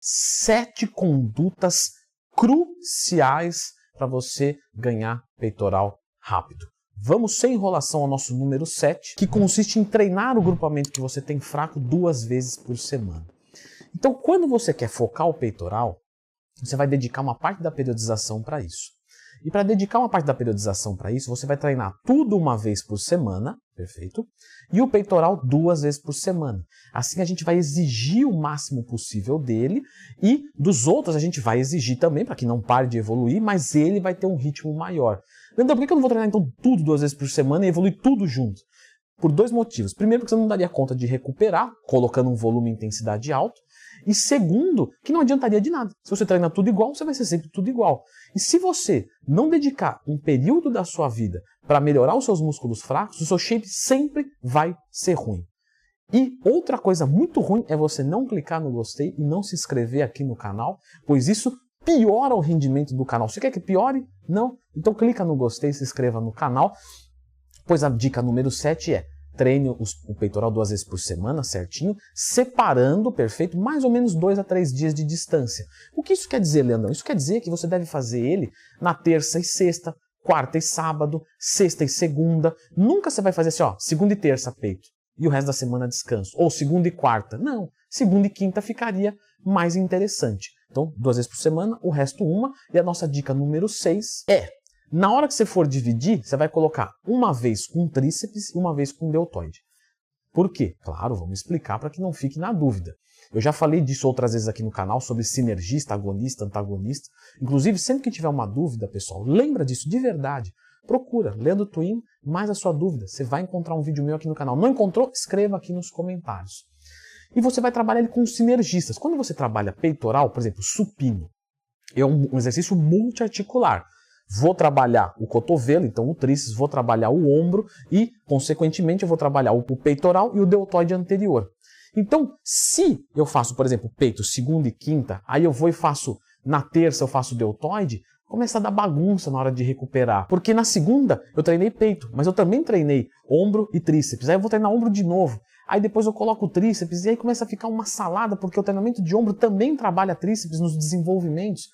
7 condutas cruciais para você ganhar peitoral rápido. Vamos sem enrolação ao nosso número 7, que consiste em treinar o grupamento que você tem fraco 2 vezes por semana. Então, quando você quer focar o peitoral, você vai dedicar uma parte da periodização para isso. E para dedicar uma parte da periodização para isso, você vai treinar tudo uma vez por semana, perfeito? E o peitoral 2 vezes por semana. Assim a gente vai exigir o máximo possível dele e dos outros a gente vai exigir também, para que não pare de evoluir, mas ele vai ter um ritmo maior. Leandro, por que eu não vou treinar então tudo 2 vezes por semana e evoluir tudo junto? Por 2 motivos. Primeiro, porque você não daria conta de recuperar, colocando um volume e intensidade alto. E segundo, que não adiantaria de nada. Se você treina tudo igual, você vai ser sempre tudo igual. E se você não dedicar um período da sua vida para melhorar os seus músculos fracos, o seu shape sempre vai ser ruim. E outra coisa muito ruim é você não clicar no gostei e não se inscrever aqui no canal, pois isso piora o rendimento do canal. Você quer que piore? Não? Então clica no gostei e se inscreva no canal, pois a dica número 7 é: treine o peitoral 2 vezes por semana, certinho, separando, perfeito, mais ou menos 2 a 3 dias de distância. O que isso quer dizer, Leandrão? Isso quer dizer que você deve fazer ele na terça e sexta, quarta e sábado, sexta e segunda. Nunca você vai fazer assim, ó, segunda e terça peito, e o resto da semana descanso. Ou segunda e quarta. Não, segunda e quinta ficaria mais interessante. Então, 2 vezes por semana, o resto uma. E a nossa dica número 6 é: na hora que você for dividir, você vai colocar uma vez com tríceps e uma vez com deltoide. Por quê? Claro, vamos explicar para que não fique na dúvida. Eu já falei disso outras vezes aqui no canal, sobre sinergista, agonista, antagonista. Inclusive, sempre que tiver uma dúvida, pessoal, lembra disso de verdade. Procura Leandro Twin, mais a sua dúvida. Você vai encontrar um vídeo meu aqui no canal. Não encontrou? Escreva aqui nos comentários. E você vai trabalhar ele com sinergistas. Quando você trabalha peitoral, por exemplo, supino, é um exercício multiarticular. Vou trabalhar o cotovelo, então o tríceps, vou trabalhar o ombro e, consequentemente, eu vou trabalhar o peitoral e o deltoide anterior. Então, se eu faço, por exemplo, peito segunda e quinta, aí eu vou e faço na terça, eu faço deltoide, começa a dar bagunça na hora de recuperar. Porque na segunda eu treinei peito, mas eu também treinei ombro e tríceps. Aí eu vou treinar ombro de novo. Aí depois eu coloco o tríceps e aí começa a ficar uma salada, porque o treinamento de ombro também trabalha tríceps nos desenvolvimentos.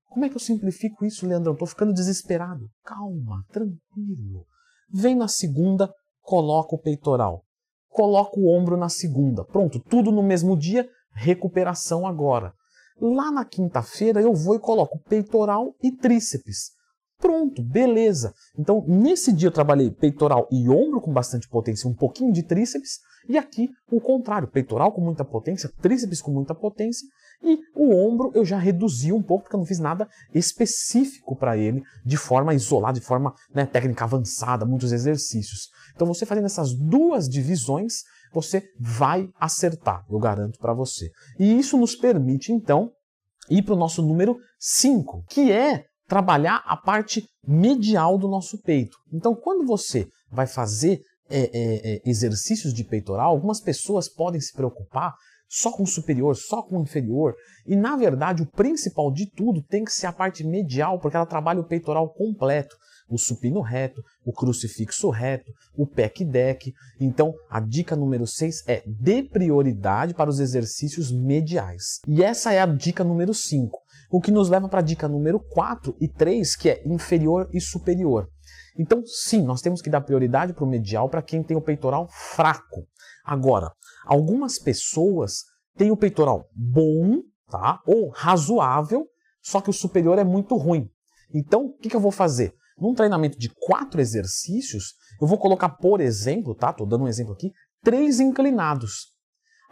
Como é que eu simplifico isso, Leandrão? Estou ficando desesperado. Calma, tranquilo. Vem na segunda, coloca o peitoral. Coloca o ombro na segunda. Pronto, tudo no mesmo dia, recuperação agora. Lá na quinta-feira eu vou e coloco peitoral e tríceps. Pronto, beleza. Então, nesse dia eu trabalhei peitoral e ombro com bastante potência, um pouquinho de tríceps, e aqui o contrário, peitoral com muita potência, tríceps com muita potência, e o ombro eu já reduzi um pouco, porque eu não fiz nada específico para ele, de forma isolada, de forma técnica avançada, muitos exercícios. Então, você fazendo essas 2 divisões, você vai acertar, eu garanto para você. E isso nos permite, então, ir para o nosso número 5, que é trabalhar a parte medial do nosso peito. Então, quando você vai fazer exercícios de peitoral, algumas pessoas podem se preocupar só com o superior, só com o inferior, e na verdade o principal de tudo tem que ser a parte medial, porque ela trabalha o peitoral completo. O supino reto, o crucifixo reto, o pec deck. Então, a dica número 6 é: dê prioridade para os exercícios mediais. E essa é a dica número 5. O que nos leva para a dica número 4 e 3, que é inferior e superior. Então, sim, nós temos que dar prioridade para o medial para quem tem o peitoral fraco. Agora, algumas pessoas têm o peitoral bom, tá? Ou razoável, só que o superior é muito ruim. Então, o que eu vou fazer? Num treinamento de 4 exercícios, eu vou colocar, por exemplo, tá? Estou dando um exemplo aqui, 3 inclinados.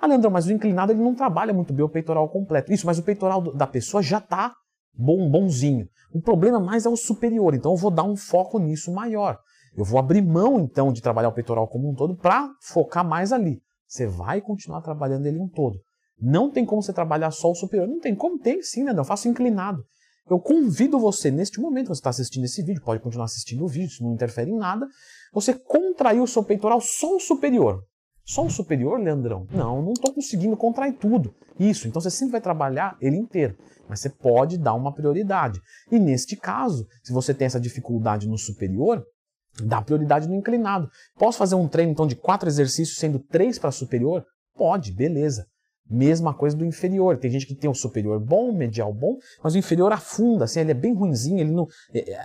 Ah, Leandrão, mas o inclinado ele não trabalha muito bem o peitoral completo. Isso, mas o peitoral da pessoa já está bonzinho. O problema mais é o superior, então eu vou dar um foco nisso maior. Eu vou abrir mão, então, de trabalhar o peitoral como um todo para focar mais ali. Você vai continuar trabalhando ele um todo. Não tem como você trabalhar só o superior. Não tem como, tem sim, Leandrão, eu faço inclinado. Eu convido você, neste momento que você está assistindo esse vídeo, pode continuar assistindo o vídeo, isso não interfere em nada, você contrair o seu peitoral só o superior. Só o superior, Leandrão? Não estou conseguindo contrair tudo. Isso, então você sempre vai trabalhar ele inteiro, mas você pode dar uma prioridade. E neste caso, se você tem essa dificuldade no superior, dá prioridade no inclinado. Posso fazer um treino então de 4 exercícios, sendo 3 para superior? Pode, beleza. Mesma coisa do inferior. Tem gente que tem o superior bom, o medial bom, mas o inferior afunda, assim, ele é bem ruinzinho, ele não,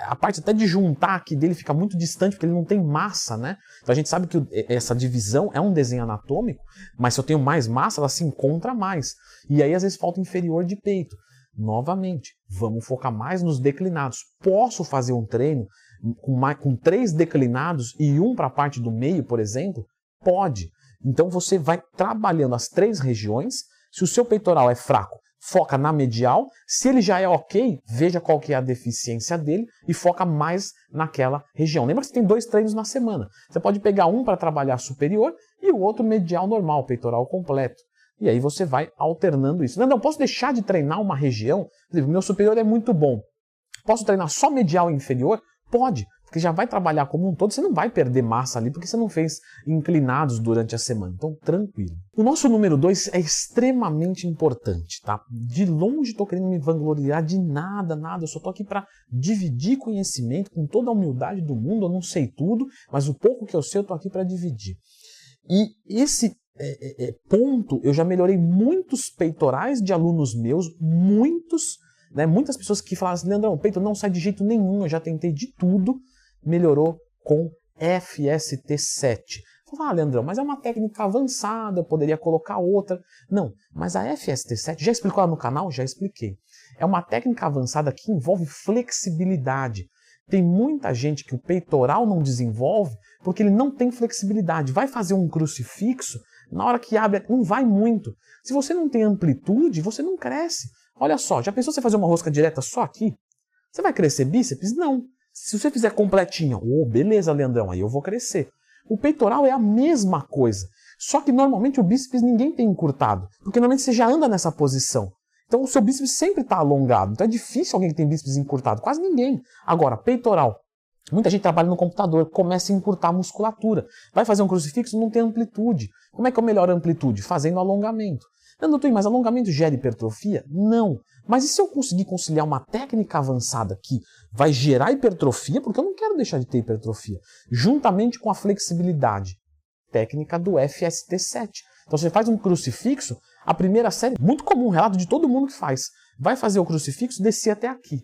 a parte até de juntar aqui dele fica muito distante, porque ele não tem massa, né? Então a gente sabe que essa divisão é um desenho anatômico, mas se eu tenho mais massa, ela se encontra mais. E aí às vezes falta inferior de peito. Novamente, vamos focar mais nos declinados. Posso fazer um treino com 3 declinados e um para a parte do meio, por exemplo? Pode. Então você vai trabalhando as 3 regiões. Se o seu peitoral é fraco, foca na medial. Se ele já é ok, veja qual que é a deficiência dele e foca mais naquela região. Lembra que você tem 2 treinos na semana. Você pode pegar um para trabalhar superior e o outro medial normal, peitoral completo. E aí você vai alternando isso. Não, posso deixar de treinar uma região? Por exemplo, meu superior é muito bom. Posso treinar só medial e inferior? Pode, porque já vai trabalhar como um todo, você não vai perder massa ali, porque você não fez inclinados durante a semana. Então, tranquilo. O nosso número 2 é extremamente importante, tá? De longe estou querendo me vangloriar de nada, eu só estou aqui para dividir conhecimento com toda a humildade do mundo. Eu não sei tudo, mas o pouco que eu sei eu estou aqui para dividir. E esse ponto, eu já melhorei muitos peitorais de alunos meus, muitas pessoas que falaram assim, Leandrão, o peito não sai de jeito nenhum, eu já tentei de tudo, melhorou com FST7. Fala, Leandrão, mas é uma técnica avançada, eu poderia colocar outra. Não, mas a FST7, já explicou lá no canal? Já expliquei. É uma técnica avançada que envolve flexibilidade. Tem muita gente que o peitoral não desenvolve porque ele não tem flexibilidade. Vai fazer um crucifixo, na hora que abre, não vai muito. Se você não tem amplitude, você não cresce. Olha só, já pensou você fazer uma rosca direta só aqui? Você vai crescer bíceps? Não. Se você fizer completinha, beleza, Leandrão, aí eu vou crescer. O peitoral é a mesma coisa, só que normalmente o bíceps ninguém tem encurtado, porque normalmente você já anda nessa posição. Então o seu bíceps sempre está alongado, então é difícil alguém que tem bíceps encurtado, quase ninguém. Agora, peitoral. Muita gente trabalha no computador, começa a encurtar a musculatura. Vai fazer um crucifixo, não tem amplitude. Como é que eu melhoro a amplitude? Fazendo alongamento. Não, doutor, mas alongamento gera hipertrofia? Não. Mas e se eu conseguir conciliar uma técnica avançada que vai gerar hipertrofia, porque eu não quero deixar de ter hipertrofia, juntamente com a flexibilidade? Técnica do FST7. Então você faz um crucifixo, a primeira série, muito comum, relato de todo mundo que faz. Vai fazer o crucifixo, desci até aqui.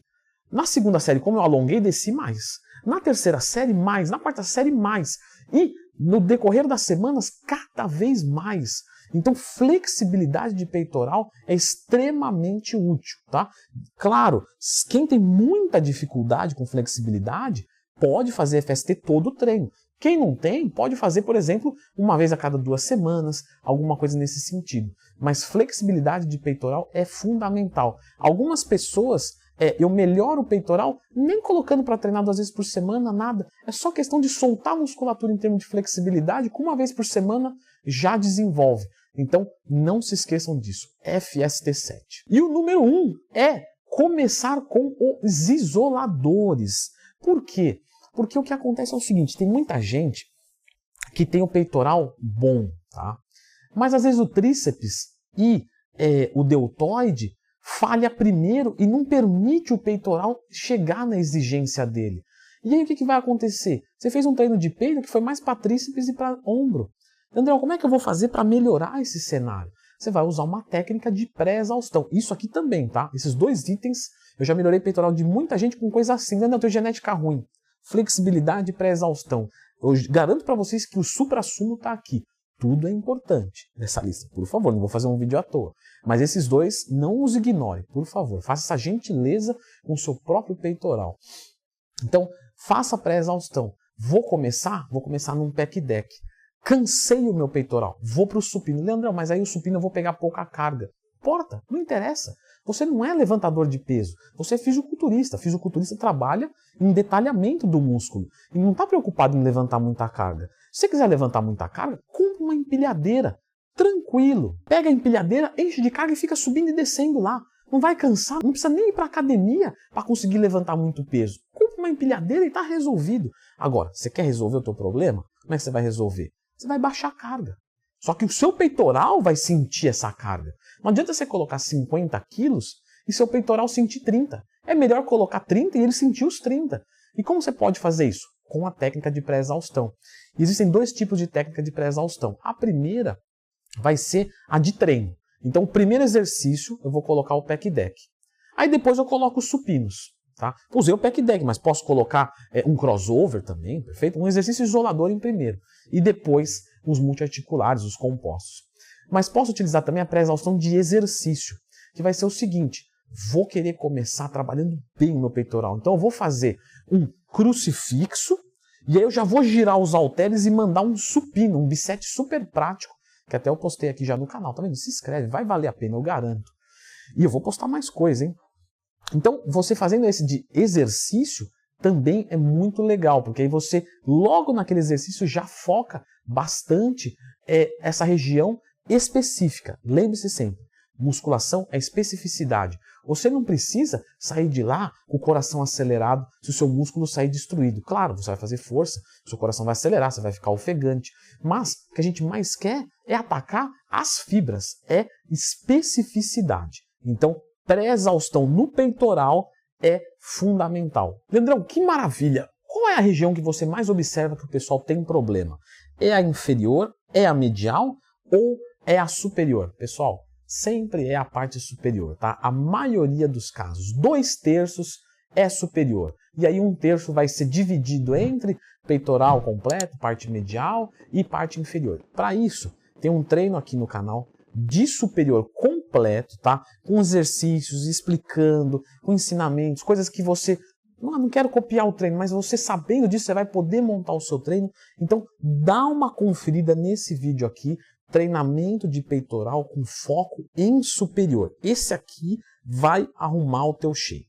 Na segunda série, como eu alonguei, desci mais. Na terceira série, mais. Na quarta série, mais. E no decorrer das semanas, cada vez mais. Então, flexibilidade de peitoral é extremamente útil, tá? Claro, quem tem muita dificuldade com flexibilidade, pode fazer FST todo o treino. Quem não tem, pode fazer, por exemplo, uma vez a cada 2 semanas, alguma coisa nesse sentido. Mas flexibilidade de peitoral é fundamental. Algumas pessoas, eu melhoro o peitoral nem colocando para treinar 2 vezes por semana, nada. É só questão de soltar a musculatura em termos de flexibilidade, que 1 vez por semana já desenvolve. Então, não se esqueçam disso. FST7. E o número 1 é começar com os isoladores. Por quê? Porque o que acontece é o seguinte, tem muita gente que tem o peitoral bom, tá? Mas às vezes o tríceps e o deltoide falha primeiro e não permite o peitoral chegar na exigência dele. E aí o que vai acontecer? Você fez um treino de peito que foi mais para tríceps e para ombro. André, como é que eu vou fazer para melhorar esse cenário? Você vai usar uma técnica de pré-exaustão. Isso aqui também, tá? Esses 2 itens, eu já melhorei peitoral de muita gente com coisa assim. Não, eu tenho genética ruim. Flexibilidade e pré-exaustão. Eu garanto para vocês que o supra-sumo está aqui. Tudo é importante nessa lista. Por favor, não vou fazer um vídeo à toa. Mas esses 2, não os ignore, por favor. Faça essa gentileza com o seu próprio peitoral. Então, faça pré-exaustão. Vou começar num pec deck. Cansei o meu peitoral, vou para o supino. Leandrão, mas aí o supino eu vou pegar pouca carga. Importa, não interessa. Você não é levantador de peso, você é fisiculturista. Fisiculturista trabalha em detalhamento do músculo e não está preocupado em levantar muita carga. Se você quiser levantar muita carga, compre uma empilhadeira. Tranquilo. Pega a empilhadeira, enche de carga e fica subindo e descendo lá. Não vai cansar, não precisa nem ir para academia para conseguir levantar muito peso. Compre uma empilhadeira e está resolvido. Agora, você quer resolver o teu problema? Como é que você vai resolver? Você vai baixar a carga. Só que o seu peitoral vai sentir essa carga. Não adianta você colocar 50 quilos e seu peitoral sentir 30. É melhor colocar 30 e ele sentir os 30. E como você pode fazer isso? Com a técnica de pré-exaustão. Existem 2 tipos de técnica de pré-exaustão. A primeira vai ser a de treino. Então, o primeiro exercício, eu vou colocar o pec deck. Aí depois eu coloco os supinos. Tá? Usei o pec deck, mas posso colocar um crossover também, perfeito? Um exercício isolador em primeiro. E depois os multiarticulares, os compostos. Mas posso utilizar também a pré-exaustão de exercício, que vai ser o seguinte: vou querer começar trabalhando bem no peitoral. Então eu vou fazer um crucifixo, e aí eu já vou girar os halteres e mandar um supino, um bisete super prático, que até eu postei aqui já no canal, tá vendo? Se inscreve, vai valer a pena, eu garanto. E eu vou postar mais coisa, hein? Então, você fazendo esse de exercício também é muito legal, porque aí você, logo naquele exercício, já foca bastante essa região específica. Lembre-se sempre, musculação é especificidade. Você não precisa sair de lá com o coração acelerado se o seu músculo sair destruído. Claro, você vai fazer força, o seu coração vai acelerar, você vai ficar ofegante. Mas o que a gente mais quer é atacar as fibras, é especificidade. Então, pré-exaustão no peitoral é fundamental. Leandrão, que maravilha! Qual é a região que você mais observa que o pessoal tem problema? É a inferior? É a medial? Ou é a superior? Pessoal, sempre é a parte superior, tá? A maioria dos casos, 2/3 é superior. E aí 1/3 vai ser dividido entre peitoral completo, parte medial e parte inferior. Para isso, tem um treino aqui no canal de superior completo, tá? Com exercícios, explicando, com ensinamentos, coisas que você... Não quero copiar o treino, mas você sabendo disso, você vai poder montar o seu treino. Então, dá uma conferida nesse vídeo aqui, treinamento de peitoral com foco em superior. Esse aqui vai arrumar o teu shape.